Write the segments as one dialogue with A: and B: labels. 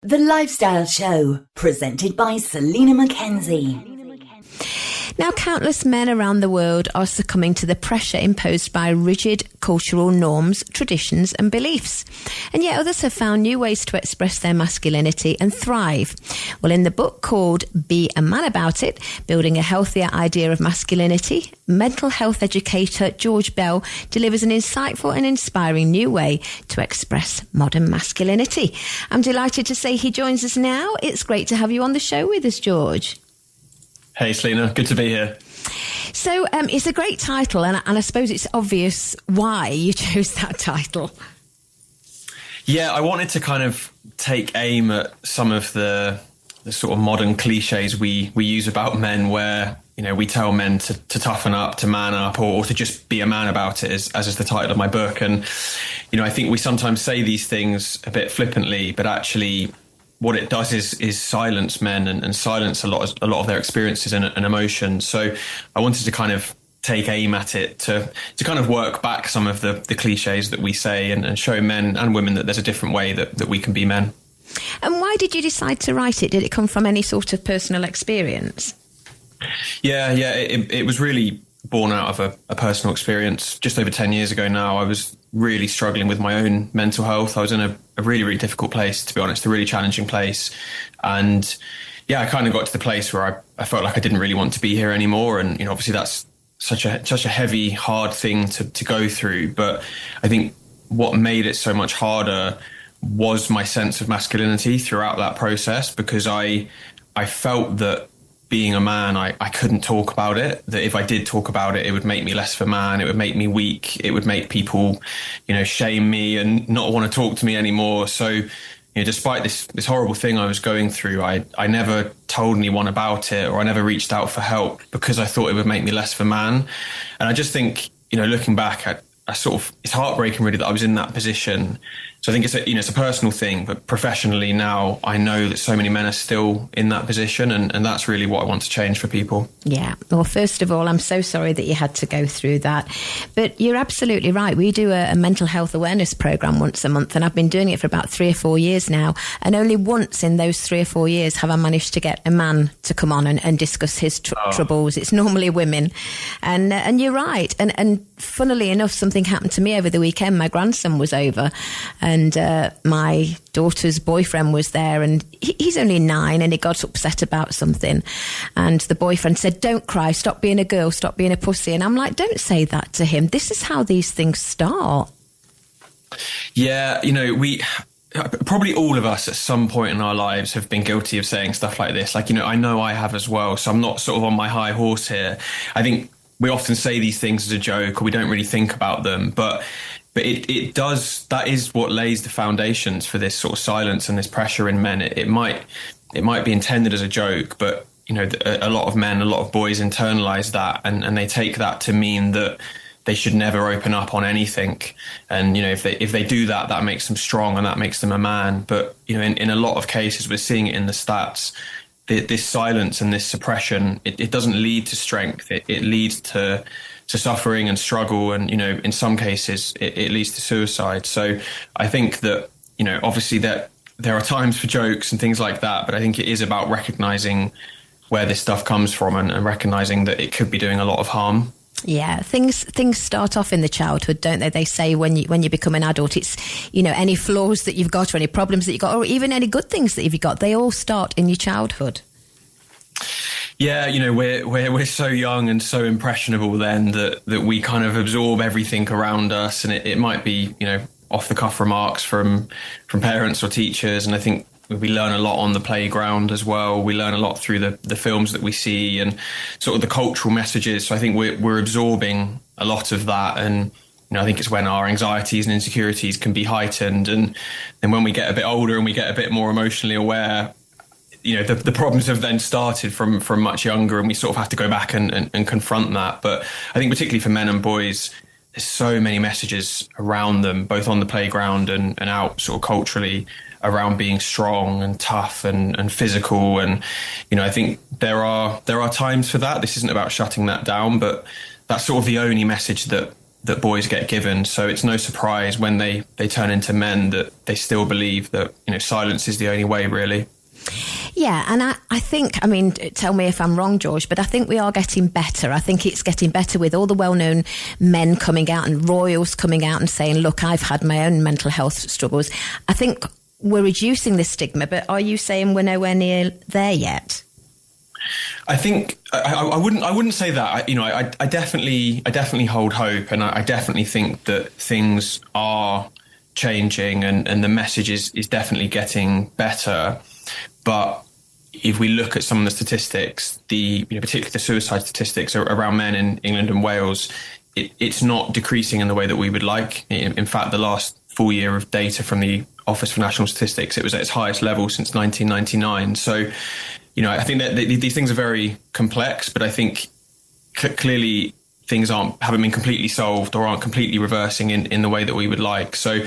A: The Lifestyle Show, presented by Selina Mackenzie.
B: Now, countless men around the world are succumbing to the pressure imposed by rigid cultural norms, traditions and beliefs. And yet others have found new ways to express their masculinity and thrive. Well, in the book called Be a Man About It, Building a Healthier Idea of Masculinity, mental health educator George Bell delivers an insightful and inspiring new way to express modern masculinity. I'm delighted to say he joins us now. It's great to have you on the show with us, George.
C: Hey, Selina. Good to be here.
B: So it's a great title, and I suppose it's obvious why you chose that title.
C: Yeah, I wanted to kind of take aim at some of the sort of modern cliches we use about men where, you know, we tell men to toughen up, to man up, or to just be a man about it, as is the title of my book. And, you know, I think we sometimes say these things a bit flippantly, but actually what it does is silence men and silence a lot of their experiences and emotions. So I wanted to kind of take aim at it to kind of work back some of the cliches that we say and show men and women that there's a different way that we can be men.
B: And why did you decide to write it? Did it come from any sort of personal experience?
C: Yeah. It was really born out of a personal experience. Just over 10 years ago now, I was really struggling with my own mental health. I was in a really, really difficult place, to be honest, a really challenging place. And yeah, I kind of got to the place where I felt like I didn't really want to be here anymore. And, you know, obviously that's such a heavy, hard thing to go through. But I think what made it so much harder was my sense of masculinity throughout that process, because I felt that being a man, I couldn't talk about it, that if I did talk about it, it would make me less of a man. It would make me weak. It would make people, you know, shame me and not want to talk to me anymore. So, you know, despite this horrible thing I was going through, I never told anyone about it, or I never reached out for help because I thought it would make me less of a man. And I just think, you know, looking back, it's heartbreaking really that I was in that position. So I think it's a personal thing, but professionally now I know that so many men are still in that position, and that's really what I want to change for people. Yeah.
B: Well, first of all, I'm so sorry that you had to go through that, but you're absolutely right. We do a mental health awareness program once a month, and I've been doing it for about 3 or 4 years now. And only once in those 3 or 4 years have I managed to get a man to come on and discuss his troubles. It's normally women. And you're right. And funnily enough, something happened to me over the weekend. My grandson was over, and my daughter's boyfriend was there, and he's only 9, and he got upset about something. And the boyfriend said, "Don't cry, stop being a girl, stop being a pussy." And I'm like, don't say that to him. This is how these things start.
C: Yeah, you know, probably all of us at some point in our lives have been guilty of saying stuff like this. Like, you know I have as well. So I'm not sort of on my high horse here. I think we often say these things as a joke, or we don't really think about them, but it does, that is what lays the foundations for this sort of silence and this pressure in men. It might be intended as a joke, but, you know, a lot of men, a lot of boys internalize that, and they take that to mean that they should never open up on anything. And, you know, if they do that, that makes them strong and that makes them a man. But, you know, in a lot of cases, we're seeing it in the stats, this silence and this suppression, it doesn't lead to strength. It leads to suffering and struggle. And, you know, in some cases, it leads to suicide. So I think that, you know, obviously that there are times for jokes and things like that, but I think it is about recognizing where this stuff comes from and recognizing that it could be doing a lot of harm.
B: Yeah, things start off in the childhood, don't they? They say when you become an adult, it's, you know, any flaws that you've got or any problems that you've got or even any good things that you've got, they all start in your childhood.
C: Yeah, you know, we're so young and so impressionable then that we kind of absorb everything around us, and it might be, you know, off the cuff remarks from parents or teachers, and I think we learn a lot on the playground as well. We learn a lot through the films that we see and sort of the cultural messages. So I think we're absorbing a lot of that, and, you know, I think it's when our anxieties and insecurities can be heightened, and then when we get a bit older and we get a bit more emotionally aware, you know, the problems have then started from much younger, and we sort of have to go back and confront that. But I think particularly for men and boys, there's so many messages around them, both on the playground and out sort of culturally, around being strong and tough and physical. And, you know, I think there are times for that. This isn't about shutting that down, but that's sort of the only message that that boys get given. So it's no surprise when they turn into men that they still believe that, silence is the only way, really.
B: Yeah, and I think, tell me if I'm wrong, George, but I think we are getting better. I think it's getting better with all the well-known men coming out and royals coming out and saying, look, I've had my own mental health struggles. I think we're reducing the stigma, but are you saying we're nowhere near there yet?
C: I think I wouldn't say that. I definitely hold hope, and I definitely think that things are changing, and the message is definitely getting better. But if we look at some of the statistics, particularly the suicide statistics around men in England and Wales, it's not decreasing in the way that we would like. In fact, the last full year of data from the Office for National Statistics, it was at its highest level since 1999. So, I think that these things are very complex, but I think clearly things haven't been completely solved or aren't completely reversing in the way that we would like. So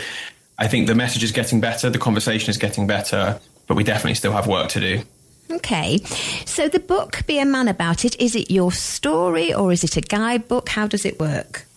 C: I think the message is getting better, the conversation is getting better, but we definitely still have work to do.
B: Okay. So the book, Be a Man About It, is it your story or is it a guidebook? How does it work?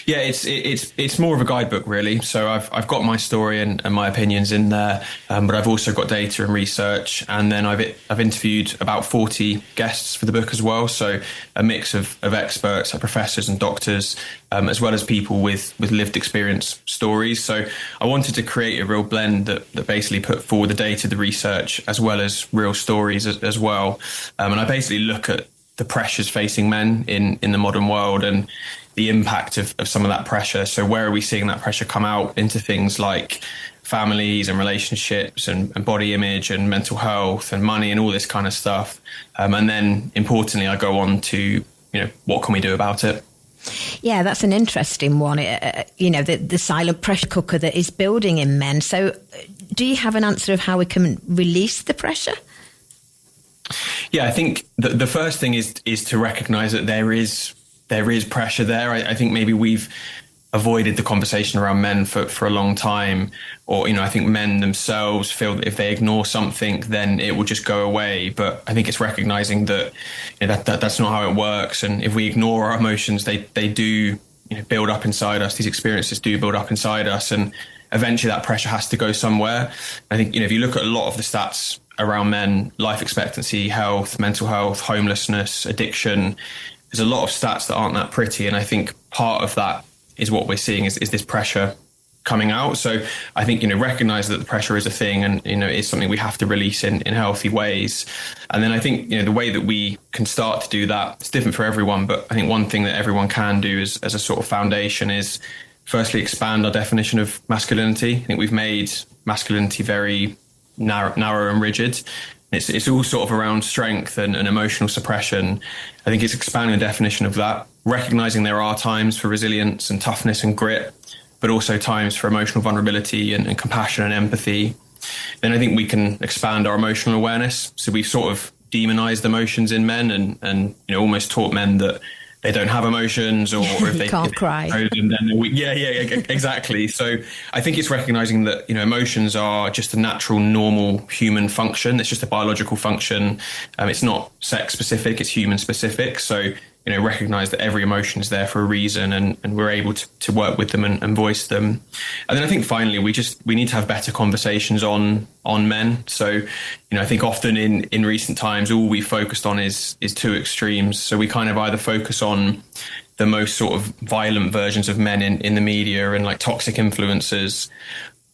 C: Yeah, it's more of a guidebook, really. So I've got my story and my opinions in there, but I've also got data and research, and then I've interviewed about 40 guests for the book as well. So a mix of experts, like professors and doctors, as well as people with lived experience stories. So I wanted to create a real blend that basically put forward the data, the research, as well as real stories as well. And I basically look at the pressures facing men in the modern world and the impact of some of that pressure. So where are we seeing that pressure come out into things like families and relationships and body image and mental health and money and all this kind of stuff. And then importantly, I go on to, what can we do about it?
B: Yeah, that's an interesting one. The silent pressure cooker that is building in men. So do you have an answer of how we can release the pressure?
C: Yeah, I think the first thing is to recognize that there is pressure there. I think maybe we've avoided the conversation around men for a long time, or I think men themselves feel that if they ignore something, then it will just go away. But I think it's recognizing that that's not how it works, and if we ignore our emotions, they do build up inside us. These experiences do build up inside us, and eventually that pressure has to go somewhere. I think if you look at a lot of the stats around men, life expectancy, health, mental health, homelessness, addiction, there's a lot of stats that aren't that pretty. And I think part of that is what we're seeing is this pressure coming out. So I think, recognize that the pressure is a thing and, it's something we have to release in healthy ways. And then I think, the way that we can start to do that, it's different for everyone. But I think one thing that everyone can do as a sort of foundation is firstly expand our definition of masculinity. I think we've made masculinity very narrow and rigid. It's all sort of around strength and emotional suppression. I think it's expanding the definition of that, recognizing there are times for resilience and toughness and grit, but also times for emotional vulnerability and compassion and empathy. Then I think we can expand our emotional awareness. So we've sort of demonized emotions in men and almost taught men that they don't have emotions, or if they
B: can't cry.
C: Then they're weak. Yeah, exactly. So I think it's recognizing that emotions are just a natural, normal human function. It's just a biological function. It's not sex specific; it's human specific. So recognize that every emotion is there for a reason, and we're able to work with them and voice them. And then I think finally we need to have better conversations on men. So I think often in recent times all we focused on is two extremes. So we kind of either focus on the most sort of violent versions of men in the media and like toxic influencers,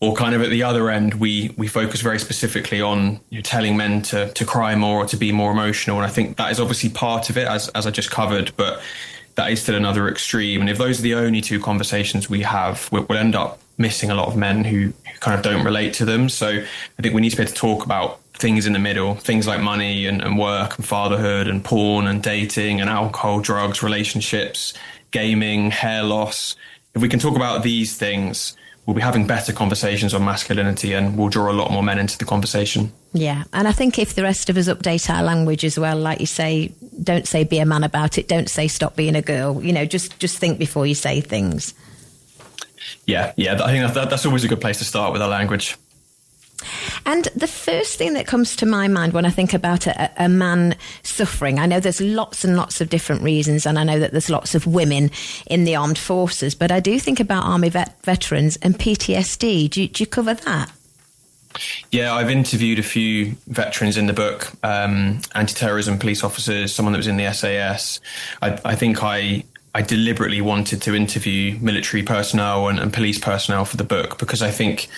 C: or kind of at the other end, we focus very specifically on telling men to cry more or to be more emotional. And I think that is obviously part of it, as I just covered, but that is still another extreme. And if those are the only two conversations we have, we'll end up missing a lot of men who kind of don't relate to them. So I think we need to be able to talk about things in the middle, things like money and work and fatherhood and porn and dating and alcohol, drugs, relationships, gaming, hair loss. If we can talk about these things, we'll be having better conversations on masculinity and we'll draw a lot more men into the conversation.
B: Yeah. And I think if the rest of us update our language as well, like you say, don't say be a man about it. Don't say stop being a girl. Just think before you say things.
C: Yeah. I think that's always a good place to start with our language.
B: And the first thing that comes to my mind when I think about a man suffering, I know there's lots and lots of different reasons, and I know that there's lots of women in the armed forces, but I do think about army veterans and PTSD. Do you cover that?
C: Yeah, I've interviewed a few veterans in the book, anti-terrorism police officers, someone that was in the SAS. I think I deliberately wanted to interview military personnel and police personnel for the book, because I think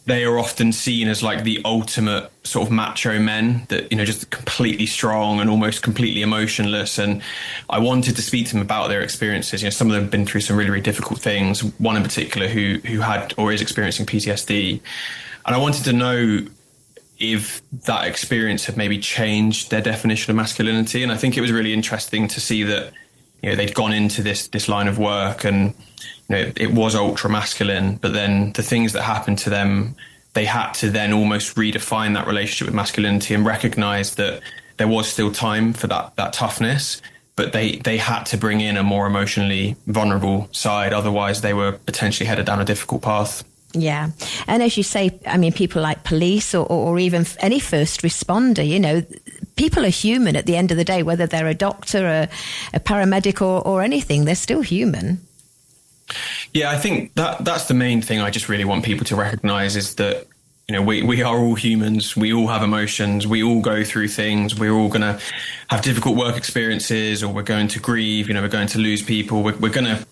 C: they are often seen as like the ultimate sort of macho men that, just completely strong and almost completely emotionless. And I wanted to speak to them about their experiences. Some of them have been through some really, really difficult things. One in particular who had or is experiencing PTSD. And I wanted to know if that experience had maybe changed their definition of masculinity. And I think it was really interesting to see that, they'd gone into this line of work and, it was ultra masculine, but then the things that happened to them, they had to then almost redefine that relationship with masculinity and recognize that there was still time for that toughness, but they had to bring in a more emotionally vulnerable side. Otherwise, they were potentially headed down a difficult path.
B: Yeah. And as you say, I mean, people like police or even any first responder, people are human at the end of the day, whether they're a doctor, a paramedic or anything, they're still human.
C: Yeah, I think that's the main thing I just really want people to recognize is that, we are all humans. We all have emotions. We all go through things. We're all going to have difficult work experiences, or we're going to grieve. We're going to lose people. We're going to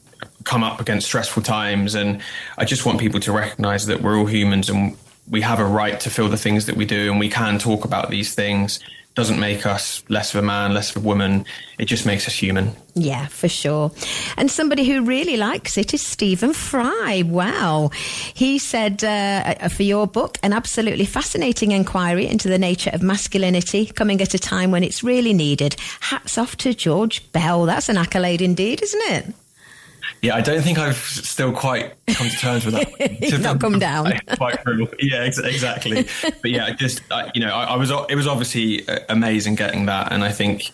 C: come up against stressful times. And I just want people to recognize that we're all humans and we have a right to feel the things that we do, and we can talk about these things. Doesn't make us less of a man, less of a woman. It just makes us human.
B: Yeah, for sure. And somebody who really likes it is Stephen Fry. Wow. He said, for your book, an absolutely fascinating inquiry into the nature of masculinity, coming at a time when it's really needed. Hats off to George Bell. That's an accolade indeed, isn't it?
C: Yeah, I don't think I've still quite come to terms with that.
B: You've not come down.
C: Quite brutal. Yeah, exactly. But yeah, it was obviously amazing getting that. And I think,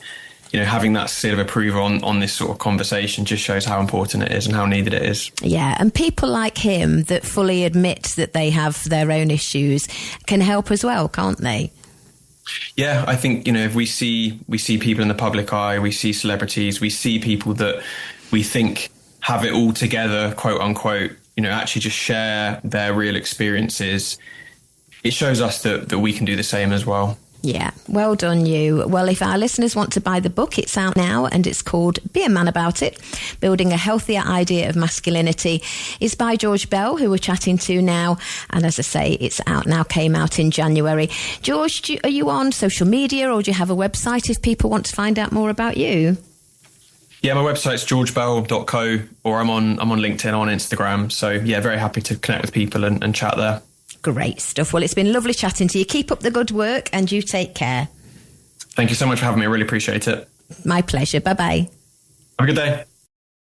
C: having that seal of approval on this sort of conversation just shows how important it is and how needed it is.
B: Yeah, and people like him that fully admit that they have their own issues can help as well, can't they?
C: Yeah, I think, if we see people in the public eye, we see celebrities, we see people that we think have it all together, quote unquote, actually just share their real experiences. It shows us that we can do the same as well.
B: Yeah, well done you. Well, if our listeners want to buy the book, it's out now and it's called Be a Man About It, Building a Healthier Idea of Masculinity. It's by George Bell, who we're chatting to now. And as I say, it's out now, came out in January. George, are you on social media or do you have a website if people want to find out more about you?
C: Yeah, my website's georgebell.co, or I'm on LinkedIn, on Instagram. So yeah, very happy to connect with people and chat there.
B: Great stuff. Well, it's been lovely chatting to you. Keep up the good work and you take care.
C: Thank you so much for having me. I really appreciate it.
B: My pleasure. Bye-bye.
C: Have a good day.